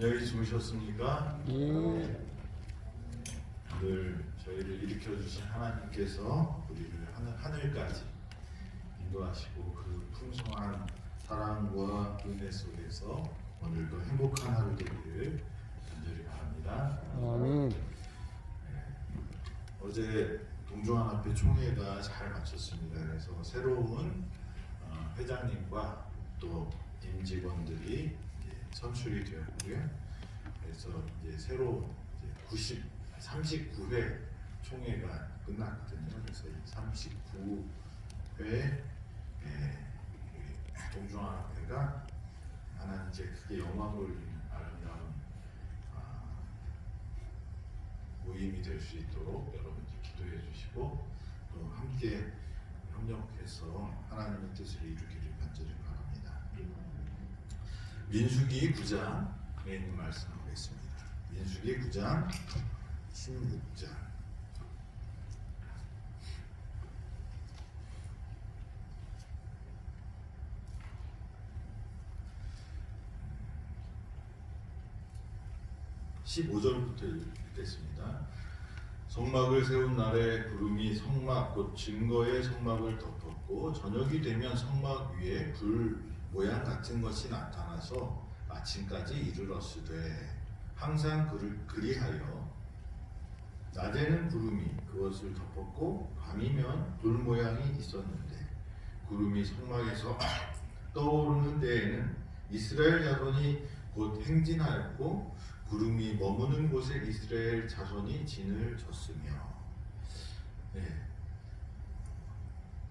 안녕히 주무셨습니까? 예. 늘 저희를 일으켜 주신 하나님께서 우리를 하늘까지 인도하시고 그 풍성한 사랑과 은혜 속에서 오늘도 행복한 하루 되기를 간절히 바랍니다. 아멘. 어제 동종합회 총회가 잘 마쳤습니다. 그래서 새로운 회장님과 또 임직원들이 선출이 되었고요. 그래서 이제 새로운 39회 총회가 끝났거든요. 그래서 이 39회 동종합회가 하나님께 크게 영광 돌리는 아름다운 모임이 될 수 있도록 여러분 기도해 주시고 또 함께 협력해서 하나님의 뜻을 이루기를 간절히 바랍니다. 민수기 9장에 있는 말씀하겠습니다. 민수기 9장 16절. (15절부터) 읽겠습니다. 성막을 세운 날에 구름이 성막 곧 증거의 성막을 덮었고 저녁이 되면 성막 위에 불 모양 같은 것이 나타나서 아침까지 이르렀으되 항상 그리하여 낮에는 구름이 그것을 덮었고 밤이면 불 모양이 있었는데 구름이 성막에서 떠오르는 때에는 이스라엘 자손이 곧 행진하였고 구름이 머무는 곳에 이스라엘 자손이 진을 쳤으며.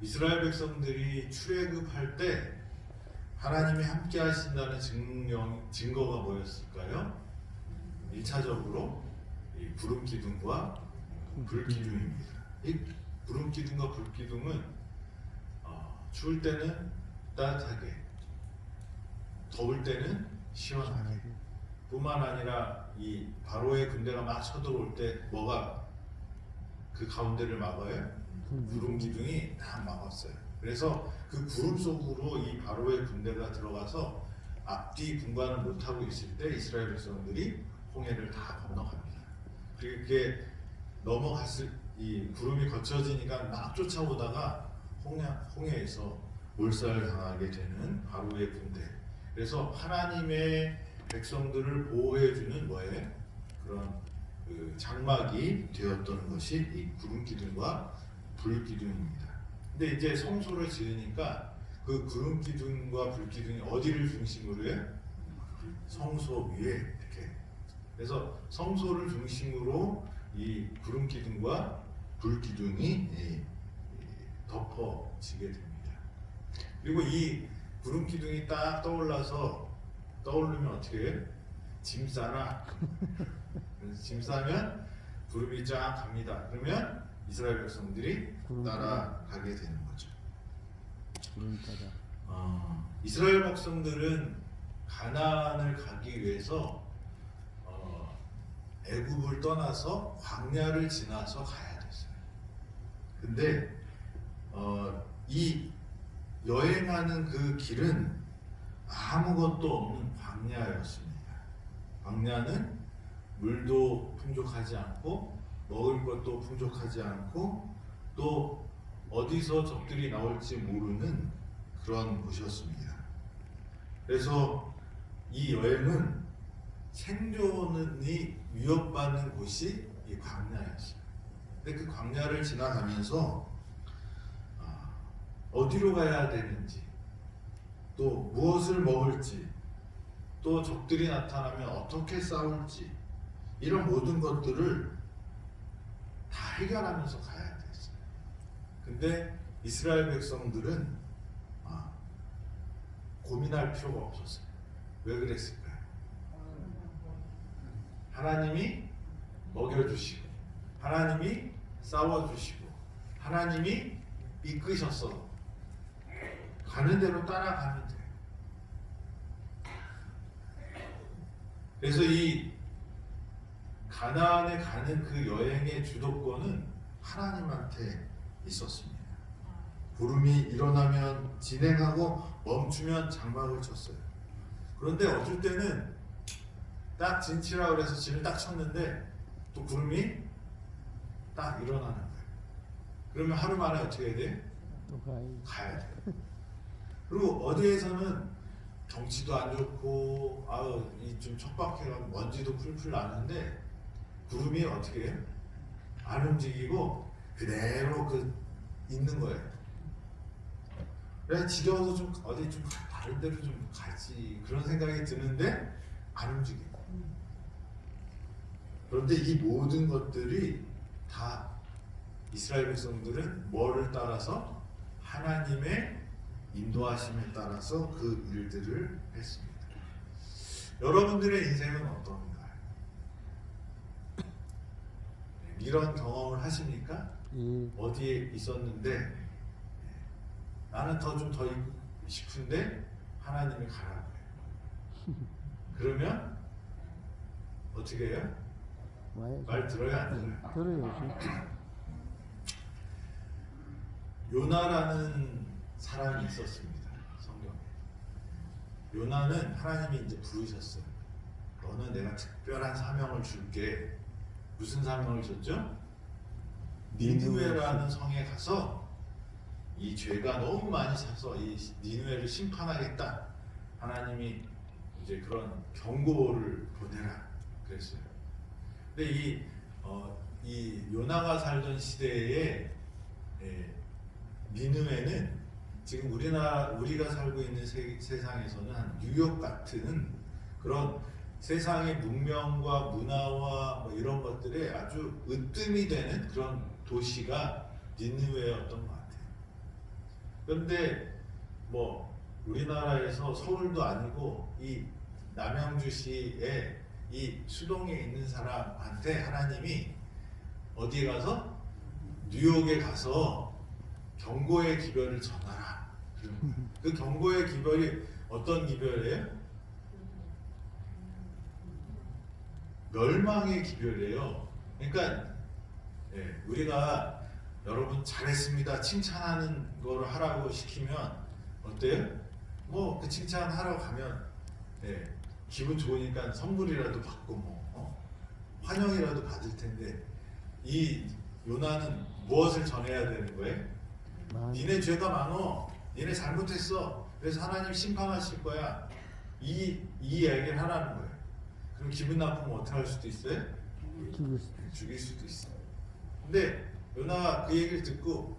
이스라엘 백성들이 출애굽할 때 하나님이 함께 하신다는 증거가 뭐였을까요? 1차적으로 이 구름 기둥과 불 기둥입니다. 이 구름 기둥과 불 기둥은 추울 때는 따뜻하게, 더울 때는 시원하게. 뿐만 아니라 이 바로의 군대가 막 쳐들어올 때 뭐가 그 가운데를 막아요? 구름 기둥이 다 막았어요. 그래서 그 구름 속으로 이 바로의 군대가 들어가서 앞뒤 분간을 못하고 있을 때 이스라엘 백성들이 홍해를 다 건너갑니다. 그렇게 넘어갔을 이 구름이 거쳐지니까 막 쫓아오다가 홍해에서 몰살당하게 되는 바로의 군대. 그래서 하나님의 백성들을 보호해주는 뭐예요? 그런 그 장막이 되었던 것이 이 구름 기둥과 불 기둥입니다. 근데 이제 성소를 지으니까 그 구름 기둥과 불 기둥이 어디를 중심으로 해요? 성소 위에 이렇게. 그래서 성소를 중심으로 이 구름 기둥과 불 기둥이 덮어지게 됩니다. 그리고 이 구름 기둥이 딱 떠오르면 어떻게 해요? 짐 싸라. 짐 싸면 구름이 쫙 갑니다. 그러면 이스라엘 백성들이 따라가게 되는 거죠. 이스라엘 백성들은 가나안을 가기 위해서 애굽을 떠나서 광야를 지나서 가야 됐어요. 근데 이 여행하는 그 길은 아무것도 없는 광야였습니다. 광야는 물도 풍족하지 않고 먹을 것도 풍족하지 않고 또 어디서 적들이 나올지 모르는 그런 곳이었습니다. 그래서 이 여행은 생존이 위협받는 곳이 이 광야였어요. 근데 그 광야를 지나가면서 어디로 가야 되는지, 또 무엇을 먹을지, 또 적들이 나타나면 어떻게 싸울지, 이런 모든 것들을 다 해결하면서 가야 됐어요. 근데 이스라엘 백성들은 고민할 필요가 없었어요. 왜 그랬을까요? 하나님이 먹여주시고 하나님이 싸워주시고 하나님이 이끄셔서 가는 대로 따라가면 돼요. 그래서 이 가나안에 가는 그 여행의 주도권은 하나님한테 있었습니다. 구름이 일어나면 진행하고 멈추면 장막을 쳤어요. 그런데 어쩔 때는 딱 진치라고 그래서 진을 딱 쳤는데 또 구름이 딱 일어나는 거예요. 그러면 하루 만에 어떻게 해야 돼? 또 가야 돼. 그리고 어디에서는 경치도 안 좋고 아우 이좀 척박해가지고 먼지도 풀풀 나는데 구름이 어떻게 해요? 안 움직이고 그대로 그 있는 거예요. 그래서 지겨워서 좀 어디 좀 다른 데로 좀 가지 그런 생각이 드는데 안 움직여요. 그런데 이 모든 것들이 다 이스라엘 백성들은 뭐를 따라서 하나님의 인도하심에 따라서 그 일들을 했습니다. 여러분들의 인생은 어떤가요? 이런 경험을 하십니까? 어디에 있었는데 나는 좀 더 있고 싶은데 하나님이 가라고 해요. 그러면 어떻게 해요? 말 들어야 안 들어요? 들어야지. 요나라는 사람이 있었습니다. 성경에. 요나는 하나님이 이제 부르셨어요. 너는 내가 특별한 사명을 줄게. 무슨 사명을 줬죠? 니느웨라는 성에 가서 이 죄가 너무 많이 차서 이 니느웨를 심판하겠다. 하나님이 이제 그런 경고를 보내라 그랬어요. 근데 이 요나가 살던 시대에 니느웨는 지금 우리가 살고 있는 세상에서는 한 뉴욕 같은 그런 세상의 문명과 문화와 뭐 이런 것들에 아주 으뜸이 되는 그런 도시가 니느웨였던 것 같아요. 그런데 뭐 우리나라에서 서울도 아니고 이 남양주시에 이 수동에 있는 사람한테 하나님이 어디에 가서 뉴욕에 가서 경고의 기별을 전하라. 그 경고의 기별이 어떤 기별이에요? 멸망의 기별이에요. 그러니까 우리가 여러분 잘했습니다 칭찬하는 거를 하라고 시키면 어때요? 뭐 그 칭찬하러 가면 기분 좋으니까 선물이라도 받고 환영이라도 받을 텐데 이 요나는 무엇을 전해야 되는 거예요? 니네 죄가 많어. 니네 잘못했어. 그래서 하나님 심판하실 거야. 이 이야기를 하라는 거예요. 그럼 기분 나쁘면 어떻게 할 수도 있어요? 죽일 수도 있어요. 근데 요나가 그 얘기를 듣고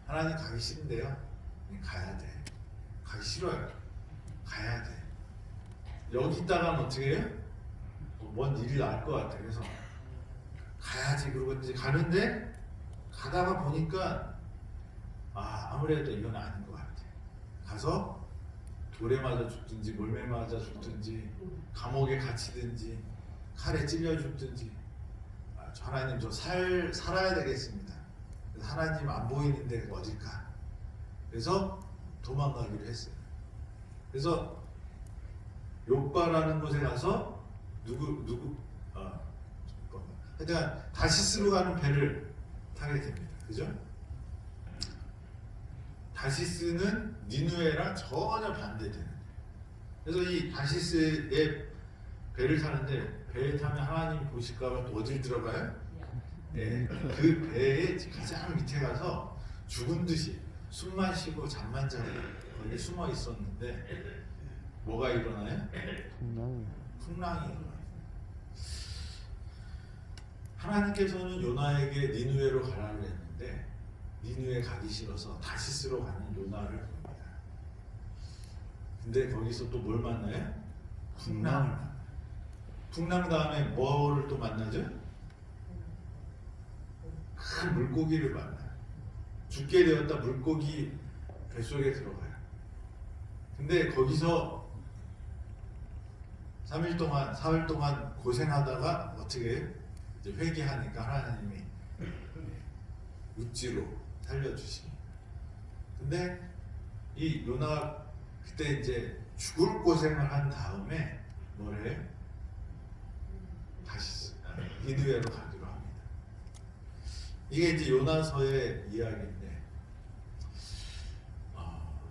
하나님 가기 싫은데요. 가야 돼. 가기 싫어요. 가야 돼. 여기 있다가는 어떻게 해요? 뭔 일이 날 것 같아. 그래서 가야지. 그러고 이제 가는데 가다가 보니까 아무래도 이건 아닌 것 같아. 가서 돌에 맞아 죽든지 몰매 맞아 죽든지 감옥에 갇히든지 칼에 찔려 죽든지 하나님 저 살아야 되겠습니다. 하나님 안 보이는데 어딜까? 그래서 도망가기로 했어요. 그래서 욥바라는 곳에 가서 하여튼 다시스로 가는 배를 타게 됩니다. 그죠? 다시스는 니느웨랑 전혀 반대되는. 그래서 이 다시스의 배를 타는데 배에 타면 하나님 보실까봐 또 어딜 들어가요? 그 배의 가장 밑에 가서 죽은 듯이 숨만 쉬고 잠만 자고 거기 숨어 있었는데 뭐가 일어나요? 풍랑이 일어나요. 하나님께서는 요나에게 니느웨로 가라고 했는데 니느웨 가기 싫어서 다시스로 가는 요나를 봅니다. 근데 거기서 또 뭘 만나요? 풍랑을 만나요. 풍랑 다음에 뭐를 또 만나죠? 큰 물고기를 만나요. 죽게 되었다 물고기 뱃속에 들어가요. 근데 거기서 3일 동안, 4일 동안 고생하다가 어떻게 해요? 이제 회개하니까 하나님이 육지로 살려주십니다. 근데 이 요나가 그때 이제 죽을 고생을 한 다음에 뭘 해요? 다시 니느웨로 가기로 합니다. 이게 이제 요나서의 이야기인데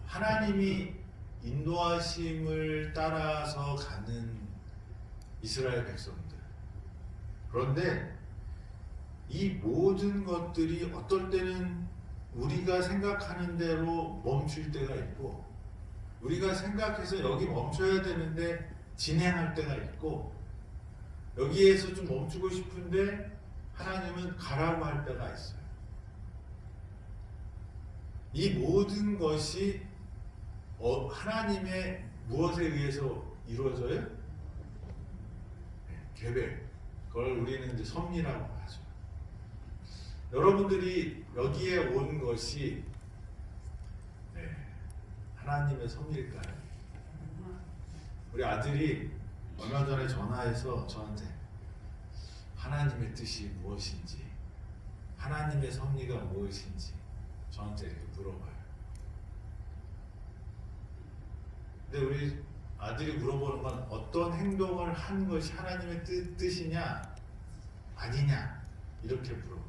하나님이 인도하심을 따라서 가는 이스라엘 백성들. 그런데 이 모든 것들이 어떨 때는 우리가 생각하는 대로 멈출 때가 있고, 우리가 생각해서 여기 멈춰야 되는데 진행할 때가 있고, 여기에서 좀 멈추고 싶은데 하나님은 가라고 할 때가 있어요. 이 모든 것이 하나님의 무엇에 의해서 이루어져요? 계획. 그걸 우리는 이제 섭리라고 하죠. 여러분들이 여기에 온 것이 하나님의 섭리일까요? 우리 아들이 얼마 전에 전화해서 저한테 하나님의 뜻이 무엇인지, 하나님의 섭리가 무엇인지 저한테 이렇게 물어봐요. 근데 우리 아들이 물어보는 건 어떤 행동을 한 것이 하나님의 뜻이냐 아니냐 이렇게 물어봐요.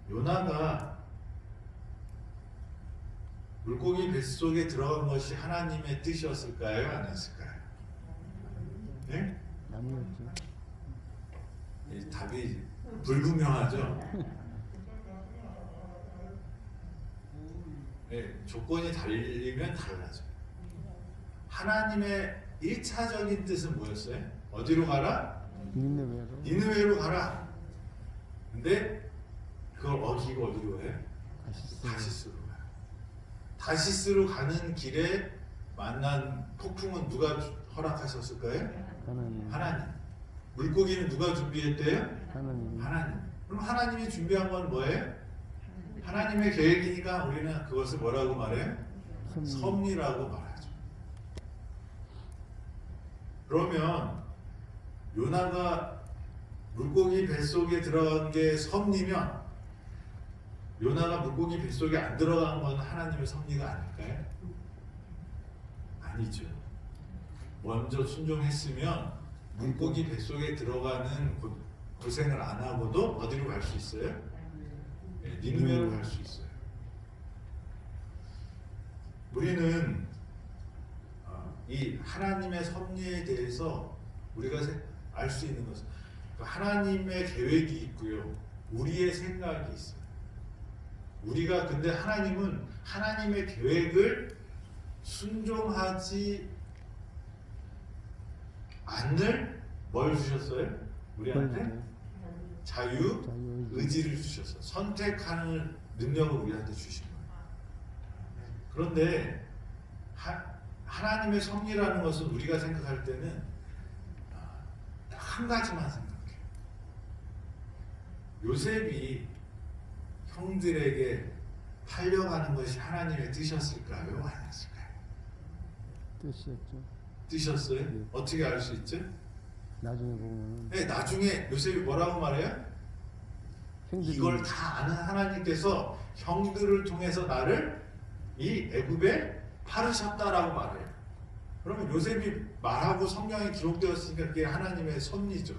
요나가 물고기 뱃속에 들어간 것이 하나님의 뜻이었을까요? 아니었을까요? 네? 아니었죠. 답이 불분명하죠. 네, 조건이 달리면 달라져. 하나님의 1차적인 뜻은 뭐였어요? 어디로 가라? 니느웨로. 니느웨로 가라. 근데 그걸 어기고 어디로 해요? 다시스로 가요. 다시스로 가는 길에 만난 폭풍은 누가 허락하셨을까요? 하나님. 물고기는 누가 준비했대요? 하나님. 그럼 하나님이 준비한 건 뭐예요? 하나님의 계획이니까 우리는 그것을 뭐라고 말해요? 섭리라고 말하죠. 그러면 요나가 물고기 뱃속에 들어간 게 섭리면 요나가 물고기 뱃속에 안 들어간 건 하나님의 섭리가 아닐까요? 아니죠. 먼저 순종했으면 물고기 뱃속에 들어가는 고생을 안 하고도 어디로 갈 수 있어요? 니느웨로 갈 수 있어요. 우리는 이 하나님의 섭리에 대해서 우리가 알 수 있는 것은 하나님의 계획이 있고요, 우리의 생각이 있어요. 우리가 근데 하나님은 하나님의 계획을 순종하지 않을 뭘 주셨어요? 우리한테 자유 의지를 주셨어요. 선택하는 능력을 우리한테 주신 거예요. 그런데 하나님의 섭리라는 것은 우리가 생각할 때는 딱 한 가지만 생각해요. 요셉이 형들에게 팔려가는 것이 하나님의 뜻이었을까요? 아니었을까요? 뜻이었죠. 뜻이었어요? 네. 어떻게 알 수 있죠? 나중에 보면 네, 나중에 요셉이 뭐라고 말해요? 이걸 다 아는 하나님께서 형들을 통해서 나를 이 애굽에 팔으셨다라고 말해요. 그러면 요셉이 말하고 성경에 기록되었으니까 그게 하나님의 섭리죠.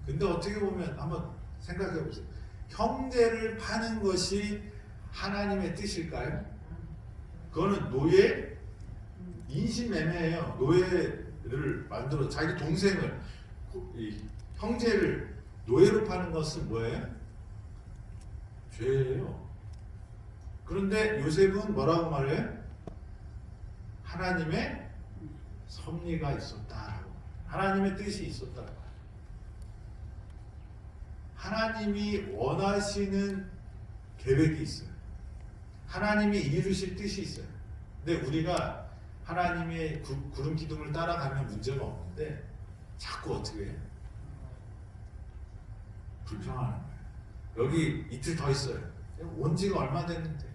근데 어떻게 보면 한번 생각해 보세요. 형제를 파는 것이 하나님의 뜻일까요? 그거는 노예 인신매매예요. 노예를 만들어 자기 동생을 형제를 노예로 파는 것은 뭐예요? 죄예요. 그런데 요셉은 뭐라고 말해요? 하나님의 섭리가 있었다라고, 하나님의 뜻이 있었다라고. 하나님이 원하시는 계획이 있어요. 하나님이 이루실 뜻이 있어요. 근데 우리가 하나님의 구름 기둥을 따라가면 문제가 없는데 자꾸 어떻게 해요? 불평하는 거예요. 여기 이틀 더 있어요. 온 지가 얼마 됐는데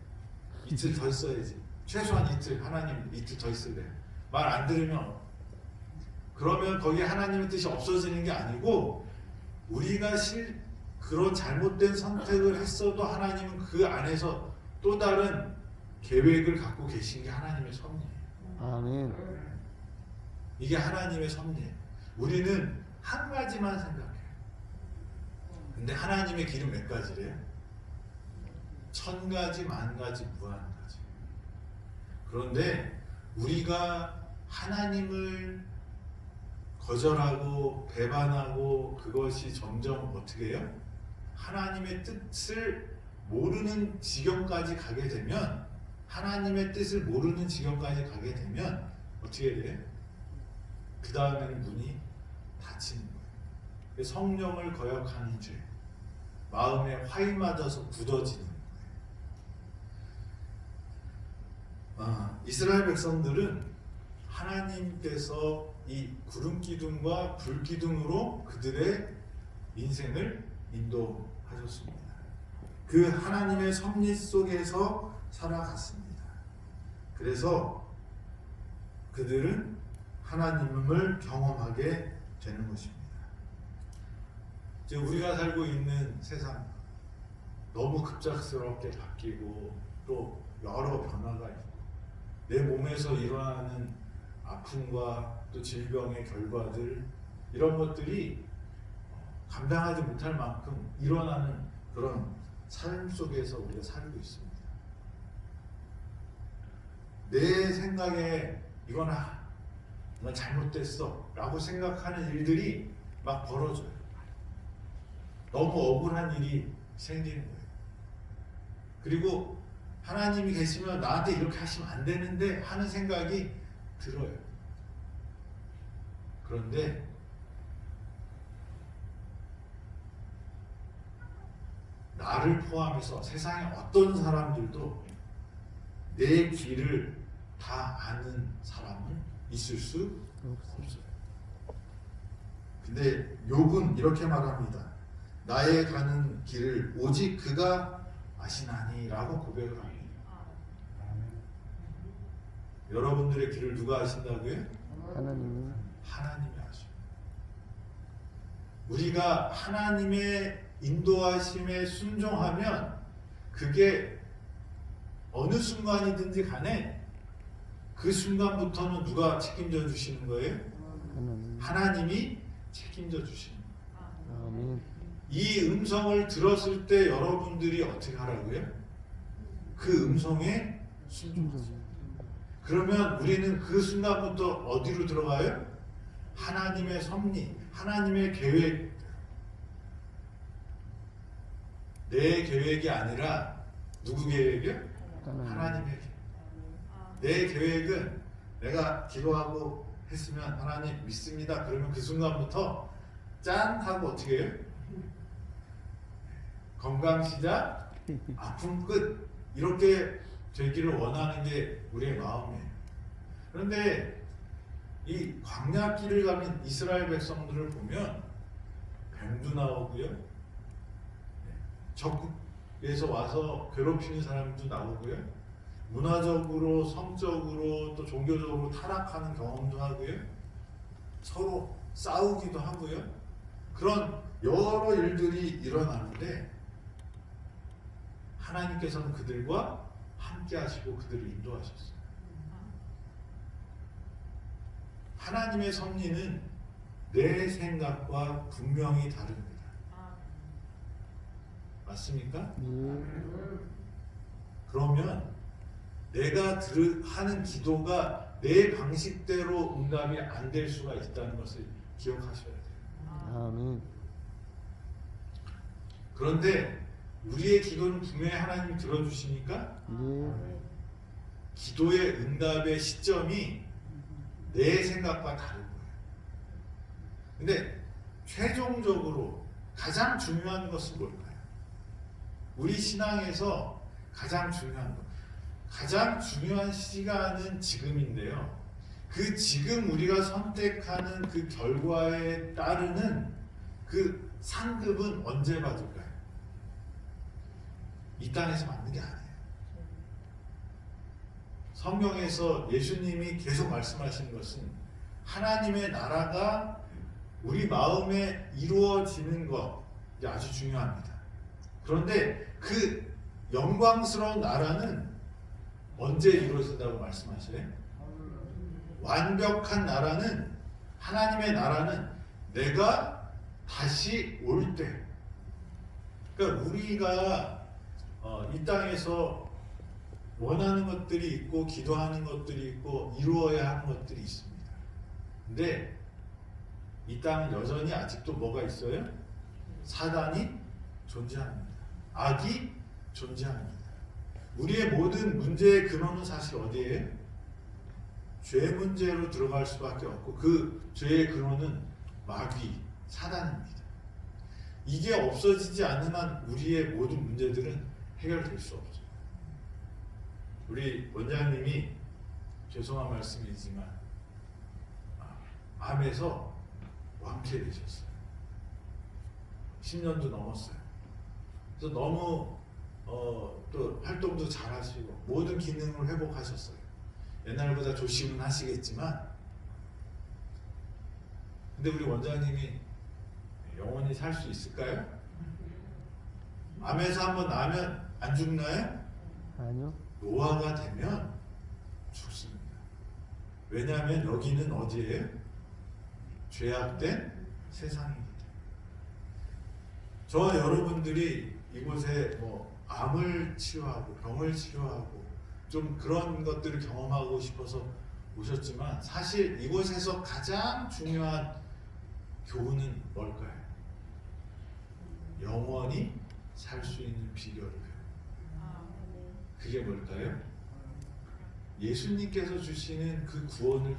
이틀 더 있어야지. 최소한 이틀, 하나님 이틀 더 있을래. 말 안 들으면 그러면 거기에 하나님의 뜻이 없어지는 게 아니고 우리가 그런 잘못된 선택을 했어도 하나님은 그 안에서 또 다른 계획을 갖고 계신 게 하나님의 섭리예요. 아멘. 이게 하나님의 섭리예요. 우리는 한 가지만 생각해요. 근데 하나님의 길은 몇 가지래요? 1000가지, 10,000가지, 무한가지. 그런데 우리가 하나님을 거절하고 배반하고 그것이 점점 어떻게 해요? 하나님의 뜻을 모르는 지경까지 가게 되면, 하나님의 뜻을 모르는 지경까지 가게 되면 어떻게 돼요? 그 다음에는 문이 닫히는 거예요. 성령을 거역하는 죄, 마음에 화이 맞아서 굳어지는 거예요. 이스라엘 백성들은 하나님께서 이 구름 기둥과 불 기둥으로 그들의 인생을 인도하셨습니다. 그 하나님의 섭리 속에서 살아갔습니다. 그래서 그들은 하나님을 경험하게 되는 것입니다. 이제 우리가 살고 있는 세상 너무 급작스럽게 바뀌고 또 여러 변화가 있고 내 몸에서 일어나는 아픔과 또 질병의 결과들, 이런 것들이 감당하지 못할 만큼 일어나는 그런 삶 속에서 우리가 살고 있습니다. 내 생각에 이건 잘못됐어 라고 생각하는 일들이 막 벌어져요. 너무 억울한 일이 생기는 거예요. 그리고 하나님이 계시면 나한테 이렇게 하시면 안 되는데 하는 생각이 들어요. 그런데 나를 포함해서 세상의 어떤 사람들도 내 길을 다 아는 사람은 있을 수 없어요. 근데 욥은 이렇게 말합니다. 나의 가는 길을 오직 그가 아시나니 라고 고백을 합니다. 여러분들의 길을 누가 아신다고요? 하나님이. 하나님이 아십니다. 우리가 하나님의 인도하심에 순종하면 그게 어느 순간이든지 간에 그 순간부터는 누가 책임져 주시는 거예요? 하나님이 책임져 주시는 거예요. 아멘. 이 음성을 들었을 때 여러분들이 어떻게 하라고요? 그 음성에 순종하세요. 그러면 우리는 그 순간부터 어디로 들어가요? 하나님의 섭리, 하나님의 계획. 내 계획이 아니라 누구 계획이요? 하나님의 계획. 내 계획은 내가 기도하고 했으면 하나님 믿습니다. 그러면 그 순간부터 짠 하고 어떻게 해요? 건강 시작, 아픔 끝, 이렇게 되기를 원하는 게 우리의 마음이에요. 그런데 이 광야길을 가는 이스라엘 백성들을 보면 뱀도 나오고요, 적국에서 와서 괴롭히는 사람도 나오고요, 문화적으로, 성적으로, 또 종교적으로 타락하는 경험도 하고요, 서로 싸우기도 하고요, 그런 여러 일들이 일어나는데 하나님께서는 그들과 함께 하시고 그들을 인도하셨어요. 하나님의 섭리는 내 생각과 분명히 다릅니다. 맞습니까? 그러면 내가 하는 기도가 내 방식대로 응답이 안 될 수가 있다는 것을 기억하셔야 돼요. 아멘. 그런데 우리의 기도는 분명히 하나님이 들어주시니까 기도의 응답의 시점이 내 생각과 다른 거예요. 근데 최종적으로 가장 중요한 것은 뭘까요? 우리 신앙에서 가장 중요한 것, 가장 중요한 시간은 지금인데요. 그 지금 우리가 선택하는 그 결과에 따르는 그 상급은 언제 받을까요? 이 땅에서 받는 게 아니에요. 성경에서 예수님이 계속 말씀하시는 것은 하나님의 나라가 우리 마음에 이루어지는 것이 아주 중요합니다. 그런데 그 영광스러운 나라는 언제 이루어진다고 말씀하셔요? 완벽한 나라는, 하나님의 나라는 내가 다시 올 때. 그러니까 우리가 이 땅에서 원하는 것들이 있고 기도하는 것들이 있고 이루어야 하는 것들이 있습니다. 근데 이 땅은 여전히 아직도 뭐가 있어요? 사단이 존재합니다. 악이 존재합니다. 우리의 모든 문제의 근원은 사실 어디예요? 죄 문제로 들어갈 수밖에 없고 그 죄의 근원은 마귀, 사단입니다. 이게 없어지지 않는 한 우리의 모든 문제들은 해결될 수 없죠. 우리 원장님이 죄송한 말씀이지만 암에서 완쾌되셨어요. 10년도 넘었어요. 그래서 너무 또 활동도 잘하시고 모든 기능을 회복하셨어요. 옛날보다 조심은 하시겠지만 근데 우리 원장님이 영원히 살 수 있을까요? 암에서 한번 나면 안 죽나요? 아니요. 노화가 되면 죽습니다. 왜냐하면 여기는 어디예요? 죄악된 세상입니다. 저와 여러분들이 이곳에 뭐 암을 치료하고 병을 치료하고 좀 그런 것들을 경험하고 싶어서 오셨지만 사실 이곳에서 가장 중요한 교훈은 뭘까요? 영원히 살 수 있는 비결을 배워요. 그게 뭘까요? 예수님께서 주시는 그 구원을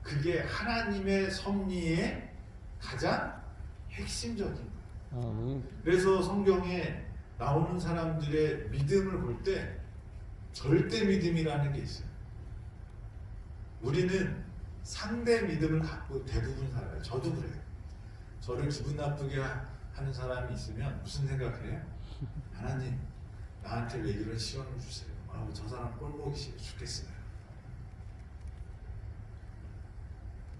그게 하나님의 섭리의 가장 핵심적인 거예요. 아멘. 그래서 성경에 나오는 사람들의 믿음을 볼 때 절대 믿음이라는 게 있어요. 우리는 상대 믿음을 갖고 대부분 살아요. 저도 그래요. 저를 기분 나쁘게 하는 사람이 있으면 무슨 생각해요? 하나님, 나한테 왜 이런 시험을 주세요? 저 사람 꼴보기 싫어 죽겠어요.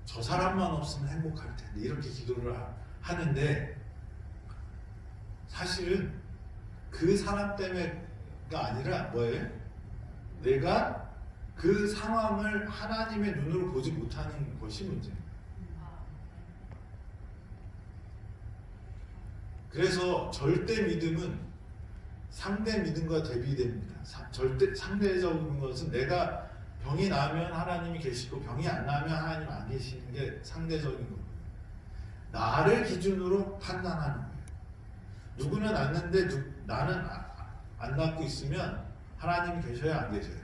저 사람만 없으면 행복할 텐데 이렇게 기도를 하는데 사실은 그 사람 때문에가 아니라 뭐예요? 내가 그 상황을 하나님의 눈으로 보지 못하는 것이 문제예요. 그래서 절대 믿음은 상대 믿음과 대비됩니다. 절대 상대적인 것은 내가 병이 나면 하나님이 계시고 병이 안 나면 하나님 안 계시는 게 상대적인 겁니다. 나를 기준으로 판단하는 거예요. 누구는 낫는데 나는 안 낫고 있으면 하나님이 계셔야 안 계셔요?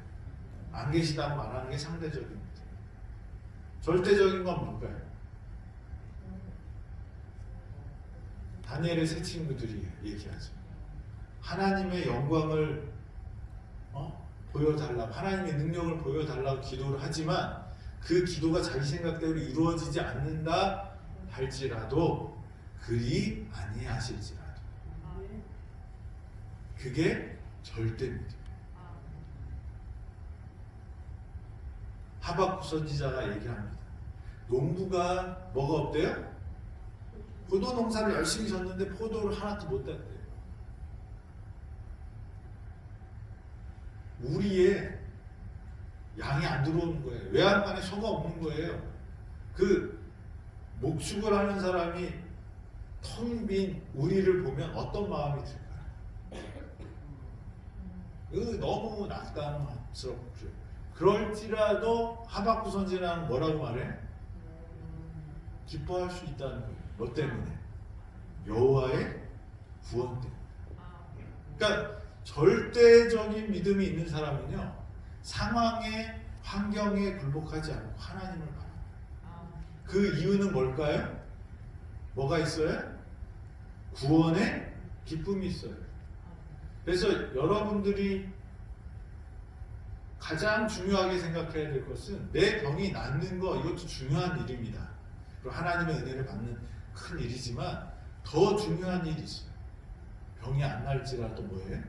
안 계시다고 말하는 게 상대적입니다. 절대적인 건 뭘까요? 다니엘의 세 친구들이 얘기하죠. 하나님의 영광을 보여달라고, 하나님의 능력을 보여달라고 기도를 하지만 그 기도가 자기 생각대로 이루어지지 않는다 할지라도 그리 아니하실지라도 그게 절대입니다. 하박국 선지자가 얘기합니다. 농부가 뭐가 없대요? 포도 농사를 열심히 졌는데 포도를 하나도 못 땄대요. 우리의 양이 안 들어오는 거예요. 외양간에 소가 없는 거예요. 그 목축을 하는 사람이 텅 빈 우리를 보면 어떤 마음이 들까요? 너무 낙담스럽죠. 그럴지라도 하박국 선지자는 뭐라고 말해? 기뻐할 수 있다는 거예요. 뭐 때문에? 여호와의 구원 때문에. 그러니까 절대적인 믿음이 있는 사람은요, 상황에 환경에 굴복하지 않고 하나님을 바랍니다. 그 이유는 뭘까요? 뭐가 있어요? 구원의 기쁨이 있어요. 그래서 여러분들이 가장 중요하게 생각해야 될 것은 내 병이 낫는 거, 이것도 중요한 일입니다. 그리고 하나님의 은혜를 받는 큰 일이지만 더 중요한 일이 있어요. 병이 안 날지라도 뭐예요?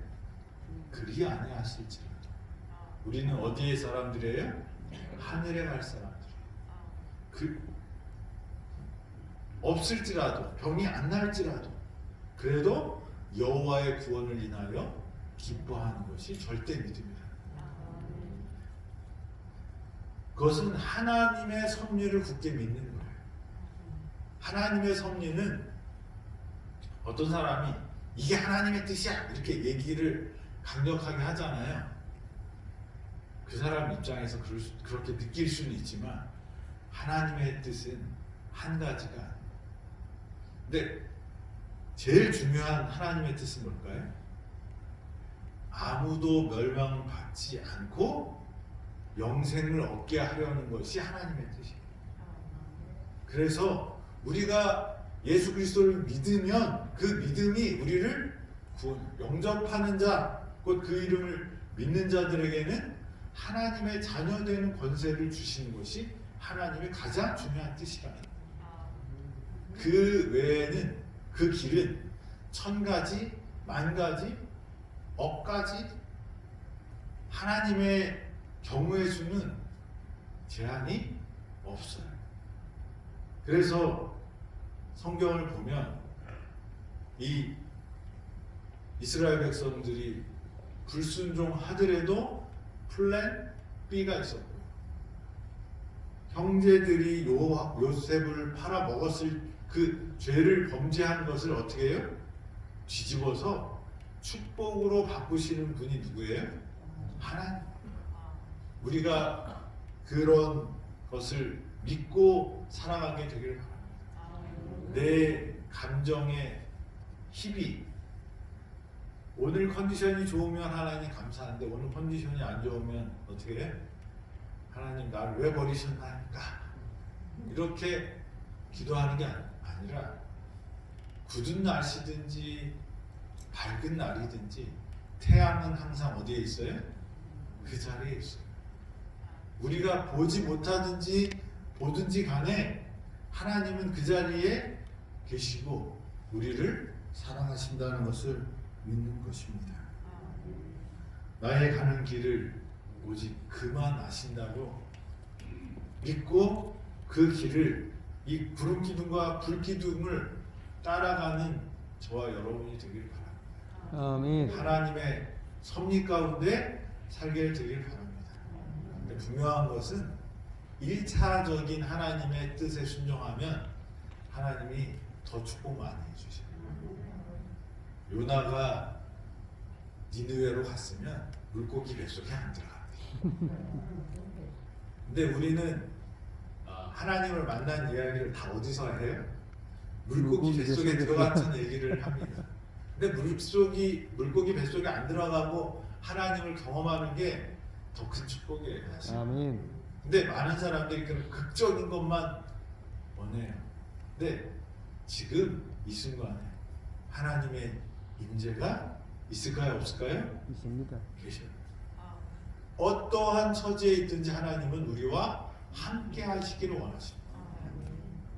그리 아니하실지라도. 우리는 어디의 사람들이에요? 하늘에 갈 사람들. 없을지라도, 병이 안 날지라도 그래도 여호와의 구원을 인하여 기뻐하는 것이 절대 믿음이다. 그것은 하나님의 섭리를 굳게 믿는 거예요. 하나님의 섭리는 어떤 사람이 이게 하나님의 뜻이야 이렇게 얘기를 강력하게 하잖아요. 그 사람 입장에서 그렇게 느낄 수는 있지만 하나님의 뜻은 한 가지가 아니에요. 근데 제일 중요한 하나님의 뜻은 뭘까요? 아무도 멸망받지 않고 영생을 얻게 하려는 것이 하나님의 뜻이에요. 그래서 우리가 예수 그리스도를 믿으면 그 믿음이 우리를 영접하는 자, 곧 그 이름을 믿는 자들에게는 하나님의 자녀 되는 권세를 주시는 것이 하나님의 가장 중요한 뜻이라는 거예요. 그 외에는 그 길은 1000가지, 10,000가지, 억가지 하나님의 경우의 수는 제한이 없어요. 그래서 성경을 보면 이 이스라엘 백성들이 불순종하더라도 플랜 B가 있었고, 형제들이 요셉을 팔아먹었을 그 죄를 범죄한 것을 어떻게 해요? 뒤집어서 축복으로 바꾸시는 분이 누구예요? 하나님. 우리가 그런 것을 믿고 살아가게 되기를 바랍니다. 내 감정의 희비, 오늘 컨디션이 좋으면 하나님 감사한데 오늘 컨디션이 안 좋으면 어떻게 해? 하나님 나를 왜 버리셨나니까 이렇게 기도하는 게 아니라 굳은 날씨든지 밝은 날이든지 태양은 항상 어디에 있어요? 그 자리에 있어요. 우리가 보지 못하든지 보든지 간에 하나님은 그 자리에 계시고 우리를 사랑하신다는 것을 믿는 것입니다. 나의 가는 길을 오직 그만 아신다고 믿고 그 길을 이 구름 기둥과 불 기둥을 따라가는 저와 여러분이 되길 바랍니다. 아멘. 하나님의 섭리 가운데 살게 되길 바랍니다. 근데 분명한 것은 1차적인 하나님의 뜻에 순종하면 하나님이 더 축복 많이 해주셔요. 요나가 니느웨로 갔으면 물고기 뱃속에 안 들어갔대요. 근데 우리는 하나님을 만난 이야기를 다 어디서 해요? 물고기 뱃속에 들어갔다는 얘기를 합니다. 근데 물고기 뱃속에 안 들어가고 하나님을 경험하는 게 더 큰 축복이에요. 사실. 아멘. 근데 많은 사람들이 그런 극적인 것만 원해요. 근데 지금 이 순간에 하나님의 임재가 있을까요? 없을까요? 있습니다. 계셔요. 어떠한 처지에 있든지 하나님은 우리와 함께 하시기를 원하십니다.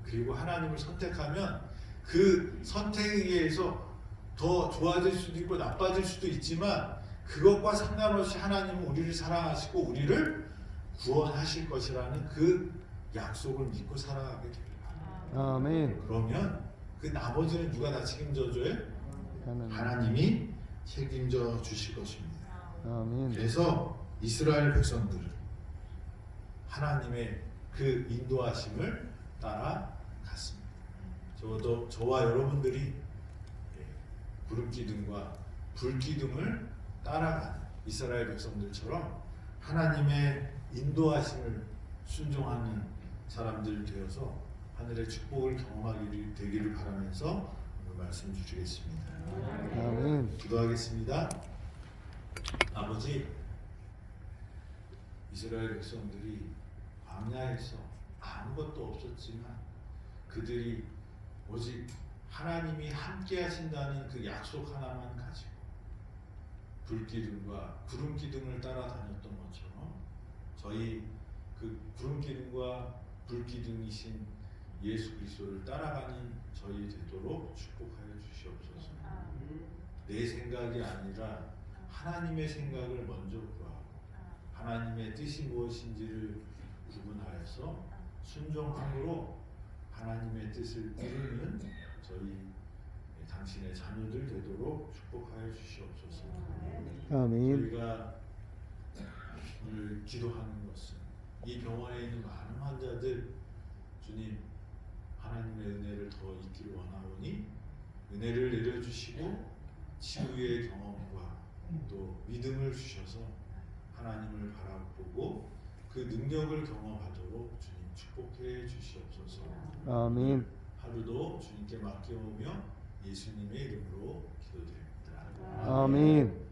그리고 하나님을 선택하면 그 선택에 의해서 더 좋아질 수도 있고 나빠질 수도 있지만 그것과 상관없이 하나님은 우리를 사랑하시고 우리를 구원하실 것이라는 그 약속을 믿고 살아가게 됩니다. 아멘. 그러면 그 나머지는 누가 다 책임져줘요? 하나님. 하나님이 책임져 주실 것입니다. 아멘. 그래서 이스라엘 백성들은 하나님의 그 인도하심을 따라갔습니다. 저와 여러분들이 구름 기둥과 불 기둥을 따라가는 이스라엘 백성들처럼 하나님의 인도하심을 순종하는 사람들 되어서 하늘의 축복을 경험하기를 되기를 바라면서 오늘 말씀 주시겠습니다. 아멘. 기도하겠습니다. 아버지, 이스라엘 백성들이 광야에서 아무것도 없었지만 그들이 오직 하나님이 함께 하신다는 그 약속 하나만 가지고 불기둥과 구름 기둥을 따라다녔던 것처럼 저희 그 구름 기둥과 불 기둥이신 예수 그리스도를 따라가는 저희 되도록 축복하여 주시옵소서. 내 생각이 아니라 하나님의 생각을 먼저 구하고 하나님의 뜻이 무엇인지를 구분하여서 순종함으로 하나님의 뜻을 이루는 저희 당신의 자녀들 되도록 축복하여 주시옵소서. 아멘. 저희가 오늘 기도하는 것은 이 병원에 있는 많은 환자들 주님 하나님의 은혜를 더 잊기를 원하오니 은혜를 내려주시고 치유의 경험과 또 믿음을 주셔서 하나님을 바라보고 그 능력을 경험하도록 주님 축복해 주시옵소서. 아멘. 하루도 주님께 맡겨오며 예수님의 이름으로 기도드립니다. 아멘.